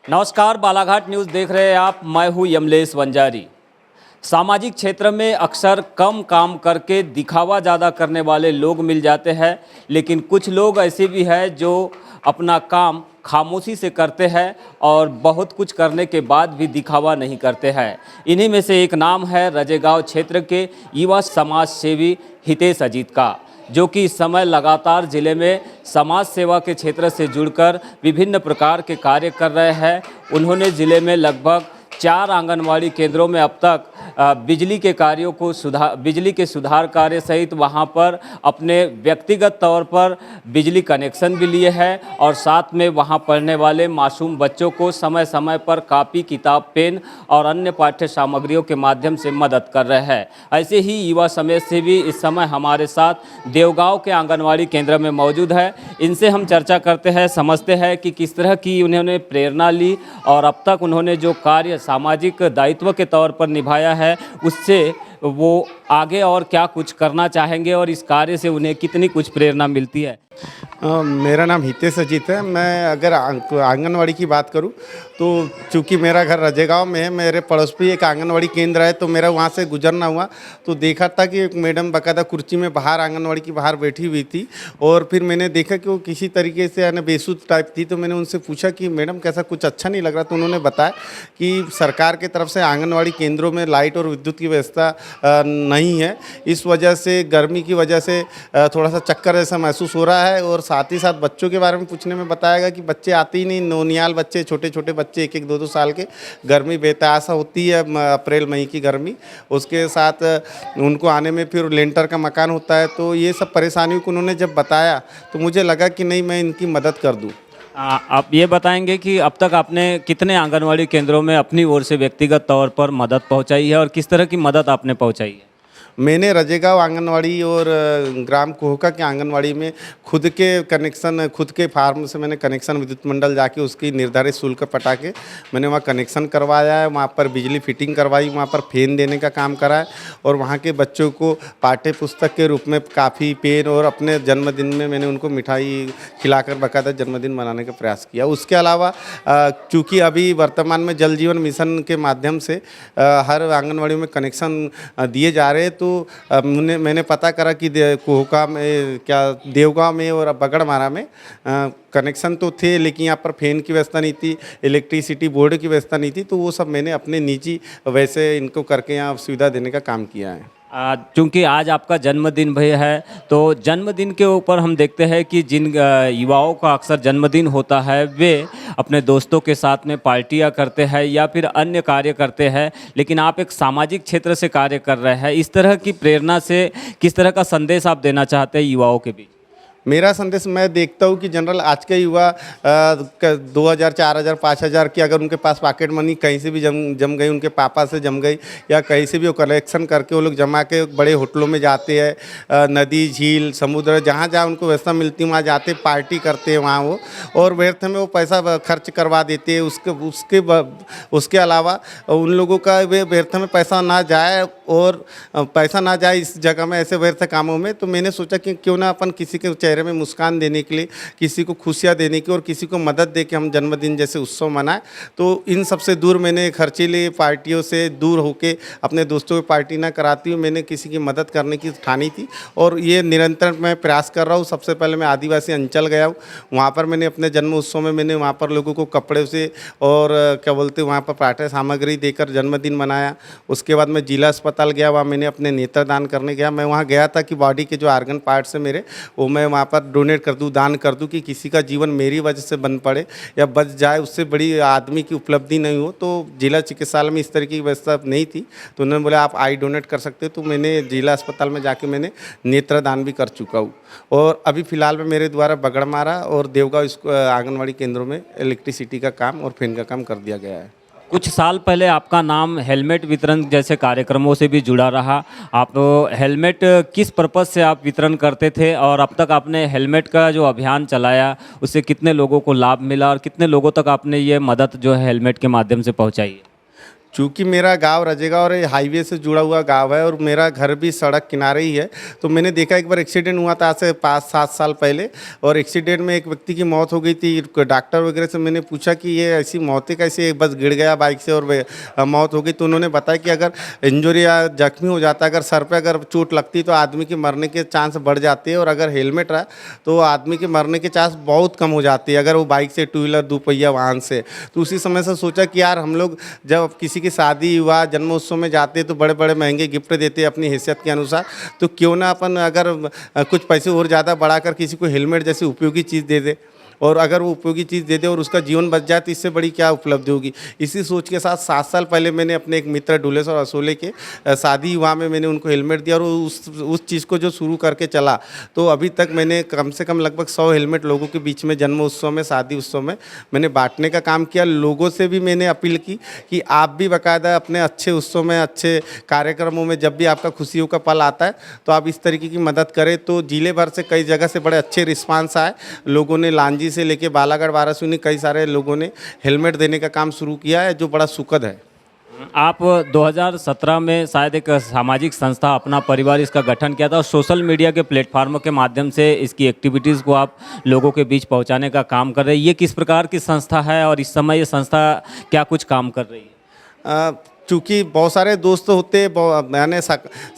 नमस्कार, बालाघाट न्यूज़ देख रहे हैं आप। मैं हूं यमलेश वंजारी। सामाजिक क्षेत्र में अक्सर कम काम करके दिखावा ज़्यादा करने वाले लोग मिल जाते हैं, लेकिन कुछ लोग ऐसे भी हैं जो अपना काम खामोशी से करते हैं और बहुत कुछ करने के बाद भी दिखावा नहीं करते हैं। इन्हीं में से एक नाम है रजेगांव क्षेत्र के युवा समाज सेवी हितेश अजीत का, जो कि इस समय लगातार ज़िले में समाज सेवा के क्षेत्र से जुड़कर विभिन्न प्रकार के कार्य कर रहे हैं। उन्होंने ज़िले में लगभग 4 आंगनवाड़ी केंद्रों में अब तक बिजली के कार्यों को बिजली के सुधार कार्य सहित वहां पर अपने व्यक्तिगत तौर पर बिजली कनेक्शन भी लिए हैं और साथ में वहां पढ़ने वाले मासूम बच्चों को समय समय पर कापी, किताब, पेन और अन्य पाठ्य सामग्रियों के माध्यम से मदद कर रहे हैं। ऐसे ही युवा समाज से भी इस समय हमारे साथ देवगांव के आंगनवाड़ी केंद्र में मौजूद है। इनसे हम चर्चा करते हैं, समझते हैं कि किस तरह की उन्होंने प्रेरणा ली और अब तक उन्होंने जो कार्य सामाजिक दायित्व के तौर पर निभाया है उससे वो आगे और क्या कुछ करना चाहेंगे और इस कार्य से उन्हें कितनी कुछ प्रेरणा मिलती है। मेरा नाम हितेश अजीत है। मैं अगर आंगनवाड़ी की बात करूं तो चूंकि मेरा घर रजेगांव में है, मेरे पड़ोस पे एक आंगनवाड़ी केंद्र है, तो मेरा वहां से गुजरना हुआ तो देखा था कि एक मैडम बाकायदा कुर्सी में बाहर आंगनवाड़ी की बाहर बैठी हुई थी और फिर मैंने देखा कि वो किसी तरीके से यानी बेसुध टाइप थी। तो मैंने उनसे पूछा कि मैडम कैसा कुछ अच्छा नहीं लग रहा, तो उन्होंने बताया कि सरकार की तरफ से आंगनवाड़ी केंद्रों में लाइट और विद्युत की व्यवस्था नहीं है, इस वजह से गर्मी की वजह से थोड़ा सा चक्कर जैसा महसूस हो रहा है। और साथ ही साथ बच्चों के बारे में पूछने में बताया गया कि बच्चे आते ही नहीं, नौनियाल बच्चे, छोटे छोटे बच्चे 1-1, 2-2 साल के, गर्मी बेतहाशा होती है अप्रैल मई की गर्मी, उसके साथ उनको आने में फिर लेंटर का मकान होता है। तो ये सब परेशानियों को उन्होंने जब बताया तो मुझे लगा कि नहीं, मैं इनकी मदद कर दूँ। आप ये बताएंगे कि अब तक आपने कितने आंगनवाड़ी केंद्रों में अपनी ओर से व्यक्तिगत तौर पर मदद पहुंचाई है और किस तरह की मदद आपने पहुंचाई है? मैंने रजेगांव आंगनवाड़ी और ग्राम कोहका के आंगनवाड़ी में खुद के कनेक्शन, खुद के फार्म से मैंने कनेक्शन विद्युत मंडल जाके उसकी निर्धारित शुल्क पटा के मैंने वहाँ कनेक्शन करवाया है, वहाँ पर बिजली फिटिंग करवाई, वहाँ पर फैन देने का काम करा है और वहाँ के बच्चों को पाठ्य पुस्तक के रूप में काफ़ी, पेन और अपने जन्मदिन में मैंने उनको मिठाई खिलाकर बाकायदा जन्मदिन मनाने का प्रयास किया। उसके अलावा चूँकि अभी वर्तमान में जल जीवन मिशन के माध्यम से हर आंगनवाड़ी में कनेक्शन दिए जा रहे हैं, तो मैंने पता करा कि कोहका में, क्या देवगांव में और बगड़मारा में कनेक्शन तो थे, लेकिन यहाँ पर फैन की व्यवस्था नहीं थी, इलेक्ट्रिसिटी बोर्ड की व्यवस्था नहीं थी। तो वो सब मैंने अपने निजी वैसे इनको करके यहाँ सुविधा देने का काम किया है। चूँकि आज आपका जन्मदिन भी है, तो जन्मदिन के ऊपर हम देखते हैं कि जिन युवाओं का अक्सर जन्मदिन होता है वे अपने दोस्तों के साथ में पार्टियां करते हैं या फिर अन्य कार्य करते हैं, लेकिन आप एक सामाजिक क्षेत्र से कार्य कर रहे हैं। इस तरह की प्रेरणा से किस तरह का संदेश आप देना चाहते हैं युवाओं के बीच? मेरा संदेश, मैं देखता हूँ कि जनरल आज के युवा 2000, 4000, 5000 की अगर उनके पास पॉकेट मनी कहीं से भी जम गई, उनके पापा से जम गई या कहीं से भी वो कलेक्शन करके वो लोग जमा के बड़े होटलों में जाते हैं, नदी, झील, समुद्र, जहाँ जहाँ उनको व्यवस्था मिलती है वहाँ जाते, पार्टी करते हैं वहाँ वो, और व्यर्थ में वो पैसा खर्च करवा देते हैं। उसके अलावा उन लोगों का वे व्यर्थ में पैसा ना जाए और पैसा ना जाए इस जगह में ऐसे व्यर्थ कामों में। तो मैंने सोचा कि क्यों ना अपन किसी के चेहरे में मुस्कान देने के लिए, किसी को खुशियाँ देने की और किसी को मदद दे के हम जन्मदिन जैसे उत्सव मनाएं। तो इन सबसे दूर, मैंने खर्चीली पार्टियों से दूर होके अपने दोस्तों की पार्टी ना कराती हूँ, मैंने किसी की मदद करने की ठानी थी और ये निरंतर मैं प्रयास कर रहा हूँ। सबसे पहले मैं आदिवासी अंचल गया हूँ, वहाँ पर मैंने अपने जन्म उत्सव में मैंने वहाँ पर लोगों को कपड़े से और क्या बोलते वहाँ पर पाठ्य सामग्री देकर जन्मदिन मनाया। उसके बाद मैं जिला अस्पताल गया, वहाँ मैंने अपने नेत्रदान करने गया। मैं वहाँ गया था कि बॉडी के जो आर्गन पार्ट्स है मेरे, वो मैं वहाँ पर डोनेट कर दूँ, दान कर दूँ कि किसी का जीवन मेरी वजह से बन पड़े या बच जाए, उससे बड़ी आदमी की उपलब्धि नहीं हो। तो जिला चिकित्सालय में इस तरह की व्यवस्था नहीं थी, तो उन्होंने बोला आप आई डोनेट कर सकते हो। तो मैंने जिला अस्पताल में जाके मैंने नेत्रदान भी कर चुका हूँ और अभी फ़िलहाल में मेरे द्वारा बगड़मारा और देवगांव आंगनवाड़ी केंद्रों में इलेक्ट्रिसिटी का काम और फैन का काम कर दिया गया है। कुछ साल पहले आपका नाम हेलमेट वितरण जैसे कार्यक्रमों से भी जुड़ा रहा। आप हेलमेट किस पर्पज़ से आप वितरण करते थे और अब तक आपने हेलमेट का जो अभियान चलाया उससे कितने लोगों को लाभ मिला और कितने लोगों तक आपने ये मदद जो है हेलमेट के माध्यम से पहुंचाई है? चूँकि मेरा गांव रजेगा और ये हाईवे से जुड़ा हुआ गांव है और मेरा घर भी सड़क किनारे ही है, तो मैंने देखा एक बार एक्सीडेंट हुआ था आज से 5-7 साल पहले, और एक्सीडेंट में एक व्यक्ति की मौत हो गई थी। डॉक्टर वगैरह से मैंने पूछा कि ये ऐसी मौतें कैसे, बस गिर गया बाइक से और मौत हो गई। तो उन्होंने बताया कि अगर इंजरी या जख्मी हो जाता, अगर सर पे अगर चोट लगती तो आदमी के मरने के चांस बढ़ जाते हैं, और अगर हेलमेट रहा तो आदमी के मरने के चांस बहुत कम हो जाते हैं अगर वो बाइक से, टू व्हीलर, दोपहिया वाहन से। तो उसी समय से सोचा कि यार हम लोग जब किसी की शादी विवाह जन्मोत्सव में जाते हैं तो बड़े बड़े महंगे गिफ्ट देते हैं अपनी हैसियत के अनुसार, तो क्यों ना अपन अगर कुछ पैसे और ज़्यादा बढ़ाकर किसी को हेलमेट जैसी उपयोगी चीज़ दे दे, और अगर वो उपयोगी चीज़ दे दे और उसका जीवन बच जाए तो इससे बड़ी क्या उपलब्धि होगी। इसी सोच के साथ 7 साल पहले मैंने अपने एक मित्र डुलेस और असोले के शादी विवाह में मैंने उनको हेलमेट दिया, और उस चीज़ को जो शुरू करके चला तो अभी तक मैंने कम से कम लगभग 100 हेलमेट लोगों के बीच में जन्म उत्सव में, शादी उत्सव में मैंने बांटने का काम किया। लोगों से भी मैंने अपील की कि आप भी बाकायदा अपने अच्छे उत्सव में, अच्छे कार्यक्रमों में जब भी आपका खुशियों का पल आता है तो आप इस तरीके की मदद करें। तो जिले भर से कई जगह से बड़े अच्छे रिस्पांस आए, लोगों ने लांजी से लेके बालागढ़, वाराणसी, कई सारे लोगों ने हेलमेट देने का काम शुरू किया है, जो बड़ा सुखद है। आप 2017 में शायद एक सामाजिक संस्था अपना परिवार इसका गठन किया था, और सोशल मीडिया के प्लेटफार्मों के माध्यम से इसकी एक्टिविटीज़ को आप लोगों के बीच पहुंचाने का काम कर रहे हैं। ये किस प्रकार की संस्था है और इस समय ये संस्था क्या कुछ काम कर रही है? चूँकि बहुत सारे दोस्त होते, यानी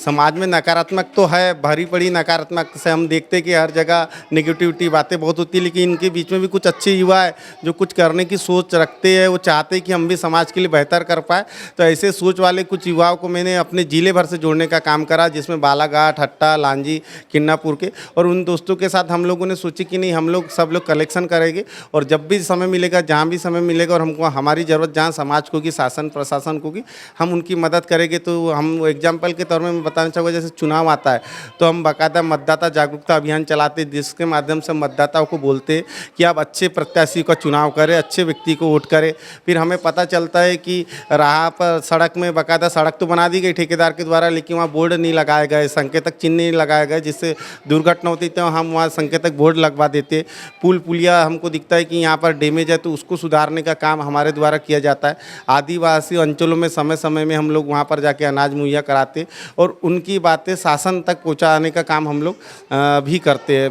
समाज में नकारात्मक तो है, भरी पड़ी नकारात्मक से हम देखते हैं कि हर जगह नेगेटिविटी बातें बहुत होती है, लेकिन इनके बीच में भी कुछ अच्छे युवा है जो कुछ करने की सोच रखते हैं, वो चाहते हैं कि हम भी समाज के लिए बेहतर कर पाए। तो ऐसे सोच वाले कुछ युवाओं को मैंने अपने जिले भर से जोड़ने का काम करा, जिसमें बालाघाट, हट्टा, लांजी, किन्नापुर के, और उन दोस्तों के साथ हम लोगों ने सोची कि नहीं, हम लोग सब लोग कलेक्शन करेंगे, और जब भी समय मिलेगा, जहाँ भी समय मिलेगा और हमको हमारी ज़रूरत जहाँ समाज को होगी, शासन प्रशासन को होगी, हम उनकी मदद करेंगे। तो हम एग्जाम्पल के तौर में मैं बताना चाहूँगा, जैसे चुनाव आता है तो हम बाकायदा मतदाता जागरूकता अभियान चलाते हैं, जिसके माध्यम से मतदाताओं को बोलते हैं कि आप अच्छे प्रत्याशी का चुनाव करें, अच्छे व्यक्ति को वोट करें। फिर हमें पता चलता है कि राह पर, सड़क में बाकायदा सड़क तो बना दी गई ठेकेदार के द्वारा, लेकिन वहाँ बोर्ड नहीं लगाए गए, संकेतक चिन्ह नहीं लगाए गए, जिससे दुर्घटना होती तो हम वहाँ संकेतक बोर्ड लगवा देते। पुल पुलिया हमको दिखता है कि यहाँ पर डैमेज है तो उसको सुधारने का काम हमारे द्वारा किया जाता है। आदिवासी अंचलों में समय समय में हम लोग वहाँ पर जाके अनाज मुहैया कराते, और उनकी बातें शासन तक पहुँचाने का काम हम लोग भी करते हैं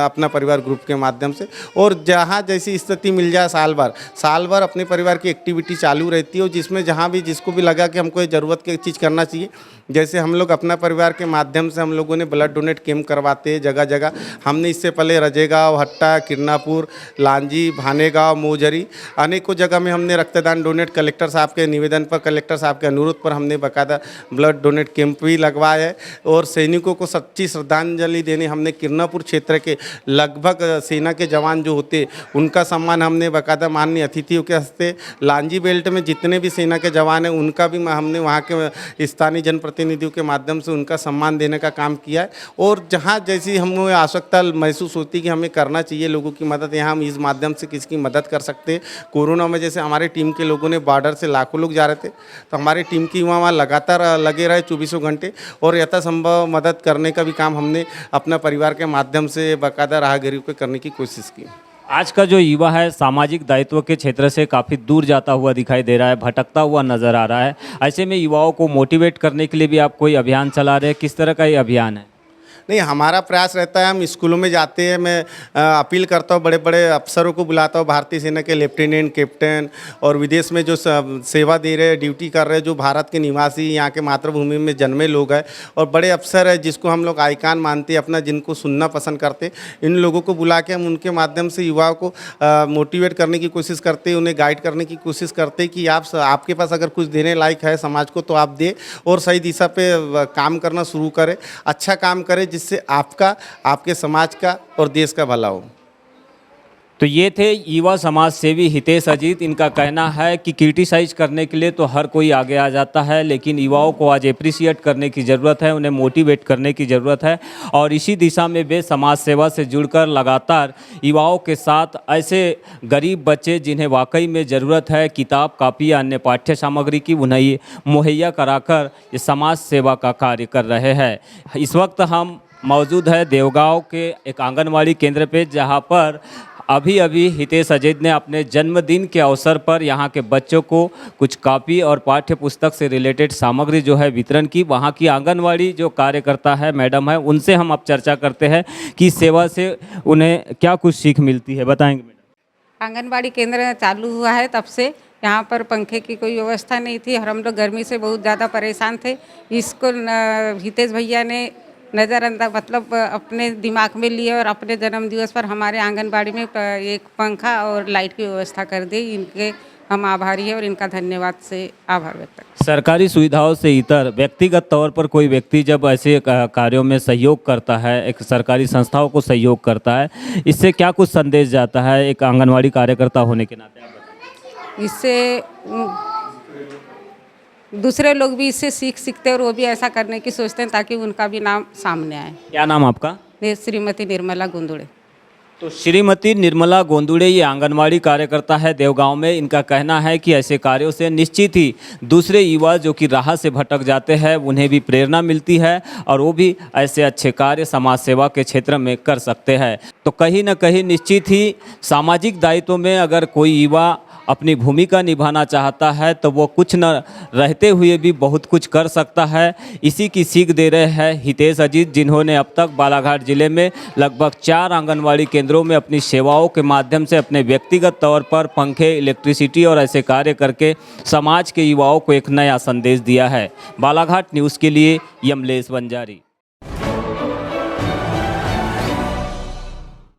अपना परिवार ग्रुप के माध्यम से। और जहाँ जैसी स्थिति मिल जाए, साल भर अपने परिवार की एक्टिविटी चालू रहती है, और जिसमें जहाँ भी जिसको भी लगा कि हमको ये ज़रूरत की चीज़ करना चाहिए, जैसे हम लोग अपना परिवार के माध्यम से हम लोगों ने ब्लड डोनेट कैंप करवाते हैं जगह जगह। हमने इससे पहले रजेगांव, हट्टा, किरनापुर, लांजी, भानेगांव, मोजरी, अनेकों जगह में हमने रक्तदान डोनेट, कलेक्टर साहब के निवेदन पर, कलेक्टर साहब के अनुरोध पर हमने बाकायदा ब्लड डोनेट कैंप भी लगवाया है। और सैनिकों को सच्ची श्रद्धांजलि देने हमने किरनापुर क्षेत्र के लगभग सेना के जवान जो होते उनका सम्मान हमने बाकायदा माननीय अतिथियों के हस्ते, लांजी बेल्ट में जितने भी सेना के जवान हैं उनका भी हमने वहाँ के स्थानीय जनप्रतिनिधियों के माध्यम से उनका सम्मान देने का काम किया है। और जहाँ जैसी हमें आवश्यकता महसूस होती कि हमें करना चाहिए लोगों की मदद, यहाँ हम इस माध्यम से किसकी मदद कर सकते हैं। कोरोना में जैसे हमारे टीम के लोगों ने बॉर्डर से लाखों लोग जा रहे थे, तो हमारी टीम की वहाँ लगातार लगे रहे 24 घंटे, और यथासंभव मदद करने का भी काम हमने अपना परिवार के माध्यम से बाकायदा राहगीरों को करने की कोशिश की। आज का जो युवा है सामाजिक दायित्व के क्षेत्र से काफ़ी दूर जाता हुआ दिखाई दे रहा है, भटकता हुआ नज़र आ रहा है। ऐसे में युवाओं को मोटिवेट करने के लिए भी आप कोई अभियान चला रहे हैं, किस तरह का ये अभियान है? नहीं, हमारा प्रयास रहता है, हम स्कूलों में जाते हैं, मैं अपील करता हूँ, बड़े बड़े अफसरों को बुलाता हूँ, भारतीय सेना के लेफ्टिनेंट, कैप्टन, और विदेश में जो सेवा दे रहे हैं, ड्यूटी कर रहे हैं, जो भारत के निवासी, यहाँ के मातृभूमि में जन्मे लोग हैं, और बड़े अफसर हैं जिसको हम लोग आइकान मानते हैं अपना, जिनको सुनना पसंद करते, इन लोगों को बुला के हम उनके माध्यम से युवाओं को मोटिवेट करने की कोशिश करते हैं, उन्हें गाइड करने की कोशिश करते हैं कि आपके पास अगर कुछ देने लायक है समाज को तो आप दें, और सही दिशा पे काम करना शुरू करें, अच्छा काम करें, जिससे आपका, आपके समाज का और देश का भला हो। तो ये थे युवा समाज सेवी हितेश अजीत। इनका कहना है कि क्रिटिसाइज करने के लिए तो हर कोई आगे आ जाता है, लेकिन युवाओं को आज एप्रिसिएट करने की ज़रूरत है, उन्हें मोटिवेट करने की ज़रूरत है, और इसी दिशा में वे समाज सेवा से जुड़कर लगातार युवाओं के साथ ऐसे गरीब बच्चे जिन्हें वाकई में ज़रूरत है किताब, कापी या अन्य पाठ्य सामग्री की, उन्हें मुहैया कराकर ये समाज सेवा का कार्य कर रहे हैं। इस वक्त हम मौजूद है देवगांव के एक आंगनवाड़ी केंद्र पे, जहाँ पर अभी अभी हितेश अजीत ने अपने जन्मदिन के अवसर पर यहाँ के बच्चों को कुछ कॉपी और पाठ्य पुस्तक से रिलेटेड सामग्री जो है वितरण की। वहाँ की आंगनवाड़ी जो कार्यकर्ता है मैडम है, उनसे हम अब चर्चा करते हैं कि सेवा से उन्हें क्या कुछ सीख मिलती है। बताएंगे मैडम। आंगनबाड़ी केंद्र चालू हुआ है तब से यहाँ पर पंखे की कोई व्यवस्था नहीं थी और हम लोग गर्मी से बहुत ज़्यादा परेशान थे। इसको हितेश भैया ने नज़रअंदाज मतलब अपने दिमाग में लिए और अपने जन्मदिवस पर हमारे आंगनबाड़ी में एक पंखा और लाइट की व्यवस्था कर दी। इनके हम आभारी हैं और इनका धन्यवाद से आभार व्यक्त करते हैं। सरकारी सुविधाओं से इतर व्यक्तिगत तौर पर कोई व्यक्ति जब ऐसे कार्यों में सहयोग करता है, एक सरकारी संस्थाओं को सहयोग करता है, इससे क्या कुछ संदेश जाता है एक आंगनवाड़ी कार्यकर्ता होने के नाते? आप बताएं। इससे दूसरे लोग भी इससे सीखते हैं और वो भी ऐसा करने की सोचते हैं ताकि उनका भी नाम सामने आए। क्या नाम आपका? श्रीमती निर्मला गोंदुड़े। तो श्रीमती निर्मला गोंदुड़े ये आंगनवाड़ी कार्यकर्ता है देवगांव में। इनका कहना है कि ऐसे कार्यों से निश्चित ही दूसरे युवा जो कि राह से भटक जाते हैं उन्हें भी प्रेरणा मिलती है और वो भी ऐसे अच्छे कार्य समाज सेवा के क्षेत्र में कर सकते हैं। तो कहीं ना कहीं निश्चित ही सामाजिक दायित्व में अगर कोई युवा अपनी भूमिका निभाना चाहता है तो वो कुछ न रहते हुए भी बहुत कुछ कर सकता है। इसी की सीख दे रहे हैं हितेश अजीत, जिन्होंने अब तक बालाघाट जिले में लगभग 4 आंगनवाड़ी केंद्रों में अपनी सेवाओं के माध्यम से अपने व्यक्तिगत तौर पर पंखे, इलेक्ट्रिसिटी और ऐसे कार्य करके समाज के युवाओं को एक नया संदेश दिया है। बालाघाट न्यूज़ के लिए यमलेश वंजारी।